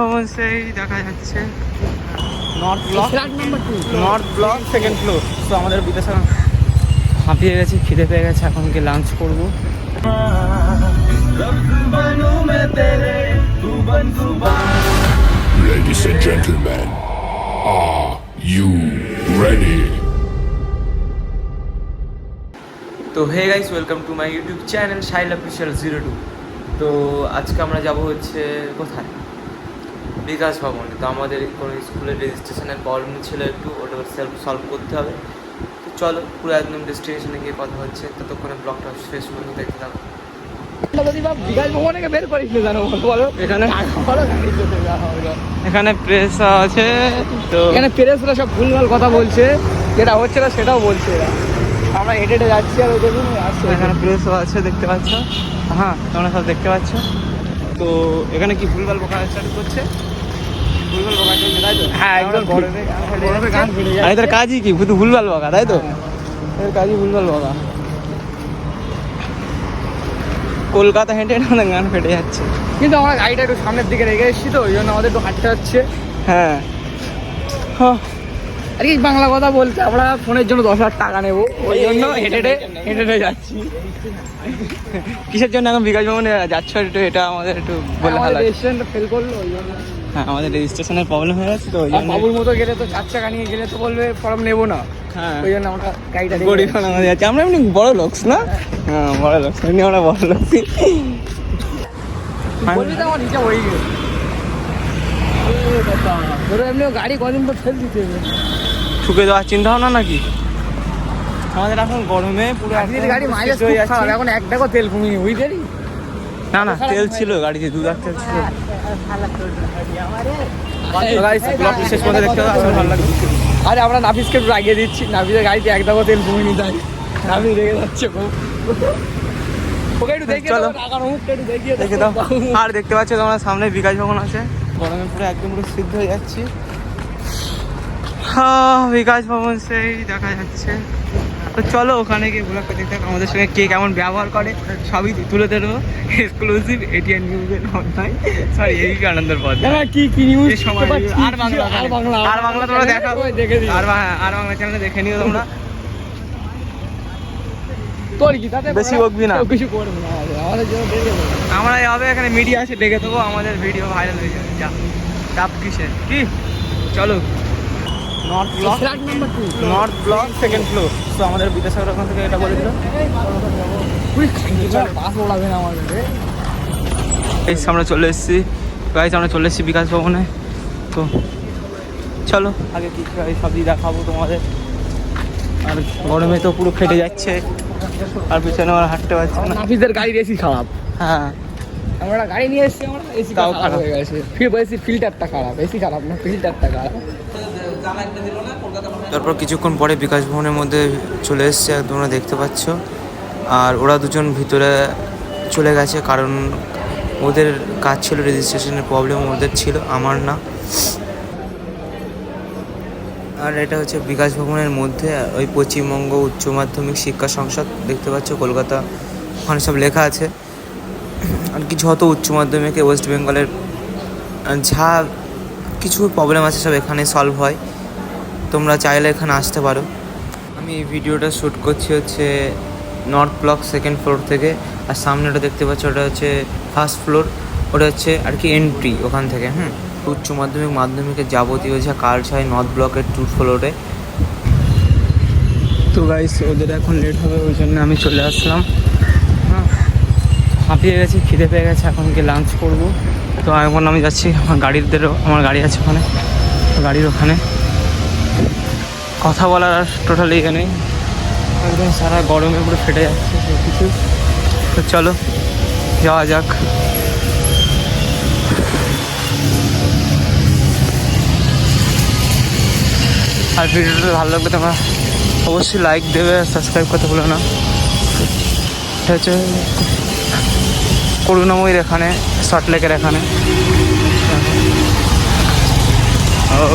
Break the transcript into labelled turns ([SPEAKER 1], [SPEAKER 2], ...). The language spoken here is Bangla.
[SPEAKER 1] ভবন সেই দেখা যাচ্ছে নর্থ ব্লক সেকেন্ড ফ্লোর। তো আমাদের বিদ্যাসাগর হাঁপিয়ে গেছে, খিদে পেয়ে গেছে, এখন কি লাঞ্চ করবো।
[SPEAKER 2] Ladies and gentlemen, are you ready?
[SPEAKER 1] তো hey guys, welcome to my YouTube channel Sahil official 02। তো আজকে আমরা যাব হচ্ছে কোথায়, বিকাশ ভবনে। তো আমাদের কোনো স্কুলের রেজিস্ট্রেশনের প্রবলেম ছিল একটু, ওটা সলভ করতে হবে। তো চলো পুরো একদম ডেস্টিনেশনে গিয়ে কথা হচ্ছে, ততক্ষণে ব্লগটা শেষ পর্যন্ত দেখতে থাকো।
[SPEAKER 3] বিকাশ ভবনকে বের করিস না জানো, বলো
[SPEAKER 1] এখানে প্রেস আছে, তো
[SPEAKER 3] এখানে প্রেসরা সব ভুলভাল কথা বলছে, যেটা হচ্ছে না সেটাও বলছে এরা। আমরা হেঁটে হেঁটে যাচ্ছি আর ওদের আসছে।
[SPEAKER 1] এখানে প্রেসও আছে, দেখতে পাচ্ছ। হ্যাঁ, তোমরা সব দেখতে পাচ্ছ। তো এখানে কি ভুলভাল বকা স্টার্ট করছে, ভুলভাল বকা চলছে, তাই তো?
[SPEAKER 3] হ্যাঁ, একদম গরমে গান ফেটে যায়।
[SPEAKER 1] আর এদের কাজই কি শুধু ভুলভাল বকা, তাই তো? এদের কাজই ভুলভাল বকা। কলকাতা হেঁটে হেঁটে আমাদের গান ফেটে যাচ্ছে।
[SPEAKER 3] কিন্তু আমরা গাড়িটা একটু সামনের দিকে রেখে এসেছি, তো ওই জন্য আমাদের একটু হাঁটতে হচ্ছে।
[SPEAKER 1] হ্যাঁ,
[SPEAKER 3] আর কি বাংলা কথা বলতে, আমরা ফোনের জন্য 10,000 টাকা নেবো, ওই জন্য হেঁটে হেঁটে হেঁটে যাচ্ছি।
[SPEAKER 1] কিসের জন্য এখন বিকাশ ভবনে যাচ্ছ একটু, এটা আমাদের একটু বলে ভালো লাগে।
[SPEAKER 3] রেজিস্ট্রেশনটা ফেল করলো ওই জন্য।
[SPEAKER 1] হ্যাঁ, আমাদের রেজিস্ট্রেশনের প্রবলেম হয়ে গেছে, তো ওই
[SPEAKER 3] আর
[SPEAKER 1] জন্য।
[SPEAKER 3] বাবুর মতো গেলে তো 4 চাকা নিয়ে গেলে তো বলবে ফর্ম নেবো না,
[SPEAKER 1] হ্যাঁ,
[SPEAKER 3] ওই জন্য আমরা গাড়িটা
[SPEAKER 1] গরিব আমাদের যাচ্ছে। আমরা এমনি বড় লোকস না, হ্যাঁ বড় লোকস, এমনি আমরা বড় লোকসই।
[SPEAKER 3] বলবি তো আমার নিচে হয়ে গেছে। ধরো এমনি গাড়ি কদিন তো ফেল দিতে হবে,
[SPEAKER 1] ঠুকে দেওয়ার চিন্তা ভাবনা নাকি? আমাদের এখন গরমে পুরো
[SPEAKER 3] আজকের গাড়ি মাইলেজ খুব খারাপ, এখন 1 টাকা তেল কমিয়ে বুঝলি।
[SPEAKER 1] না না, তেল ছিল গাড়িতে, 2 লাখ তেল ছিল। ব্লগ শেষ পর্যন্ত দেখতে হবে, আসলে ভালো লাগবে।
[SPEAKER 3] আরে আমরা নাফিসকে একটু রাগিয়ে দিচ্ছি, নাফিসের গাড়িতে 1 টাকা তেল কমিয়ে নিতে হয়, নাফিস রেগে যাচ্ছে খুব। ওকে একটু দেখিয়ে
[SPEAKER 1] চলো।
[SPEAKER 3] দাও, টাকার মুখটা একটু দেখিয়ে
[SPEAKER 1] দেখে দাও। আর দেখতে পাচ্ছ তোমরা সামনে বিকাশ ভবন আছে, গরমে পুরো একদম পুরো সিদ্ধ হয়ে যাচ্ছি। বিকাশ ভবন সেই দেখা যাচ্ছে। তো চলো ওখানে গিয়ে ব্লগটা দেখতে থাকো, আমাদের সঙ্গে কে কেমন ব্যবহার করে সবই তুলে ধরবো। এক্সক্লুসিভ এটিএন নিউজের অনলাইন, সরি এবিপি আনন্দের পথ।
[SPEAKER 3] কি কি নিউজ
[SPEAKER 1] এই সময় আর বাংলা তোমরা দেখাবো,
[SPEAKER 3] দেখে দিই।
[SPEAKER 1] আর বাংলা চ্যানেলে দেখে নিও তোমরা।
[SPEAKER 3] তোর কি তাতে
[SPEAKER 1] বেশি বকবি না।
[SPEAKER 3] কেউ কিছু করবে না, আমাদের জন্য দেখে দেবে।
[SPEAKER 1] আমরা হবে এখানে মিডিয়া আছে, ডেকে দেবো, আমাদের ভিডিও ভাইরাল হয়ে যাবে। যা চাপ কিসের কি, চলো। North block second floor. তো আমাদের বিদ্যাসাগর ওখান থেকে এটা বলে দিল।
[SPEAKER 3] বাস ওড়াবে না আমাদের।
[SPEAKER 1] এই আমরা চলে এসেছি গাইস, আমরা চলে এসেছি বিকাশ ভবনে। তো চলো আগে কি সবজি দেখাবো তোমাদের। আর গরমে তো পুরো ফেটে যাচ্ছে, আর পিছনে আমরা হাঁটতে পারছি না।
[SPEAKER 3] নাফিসের গাড়ির এসি খারাপ।
[SPEAKER 1] হ্যাঁ,
[SPEAKER 3] আমরা গাড়ি নিয়ে এসেছি, আমরা এসি
[SPEAKER 1] তাও
[SPEAKER 3] খারাপ
[SPEAKER 1] খারাপ
[SPEAKER 3] হয়ে গেছে। এসি ফিল্টারটা খারাপ, এসি খারাপ না, ফিল্টারটা খারাপ।
[SPEAKER 4] তারপর কিছুক্ষণ পরে বিকাশ ভবনের মধ্যে চলে এসছে, তোমরা দেখতে পাচ্ছ। আর ওরা দুজন ভিতরে চলে গেছে, কারণ ওদের কাজ ছিল, রেজিস্ট্রেশনের প্রবলেম ওদের ছিল, আমার না। আর এটা হচ্ছে বিকাশ ভবনের মধ্যে ওই পশ্চিমবঙ্গ উচ্চ মাধ্যমিক শিক্ষা সংসদ, দেখতে পাচ্ছ কলকাতা, ওখানে সব লেখা আছে। আর কি যত উচ্চ মাধ্যমিকে ওয়েস্ট বেঙ্গলের যা কিছু প্রবলেম আছে সব এখানে সলভ হয়, তোমরা চাইলে এখানে আসতে পারো। আমি এই ভিডিওটা শ্যুট করছি হচ্ছে নর্থ ব্লক সেকেন্ড ফ্লোর থেকে। আর সামনে ওটা দেখতে পাচ্ছ, ওটা হচ্ছে ফার্স্ট ফ্লোর, ওটা হচ্ছে আর কি এন্ট্রি ওখান থেকে। উচ্চ মাধ্যমিক মাধ্যমিকের যাবতীয় যা কাজ হয় নর্থ ব্লকের 2 ফ্লোরে।
[SPEAKER 1] তো গাইস ওদের এখন লেট হবে, ওই জন্য আমি চলে আসলাম। হ্যাঁ, হাঁপিয়ে গেছি, খিদে পেয়ে গেছে, এখন কি লাঞ্চ করবো। তো এখন আমি যাচ্ছি আমার আমার গাড়ি আছে ওখানে, গাড়ির ওখানে। কথা বলার আর টোটালি ইয়ে নেই, একদম সারা গরমে পুরো ফেটে যাচ্ছে সব কিছু। তো চলো যাওয়া যাক। আর ভিডিওটা ভালো লাগলে তোমরা অবশ্যই লাইক দেবে, সাবস্ক্রাইব করতে ভুলো না। এটা হচ্ছে করুণাময়ীর এখানে, সল্টলেকের এখানে। ও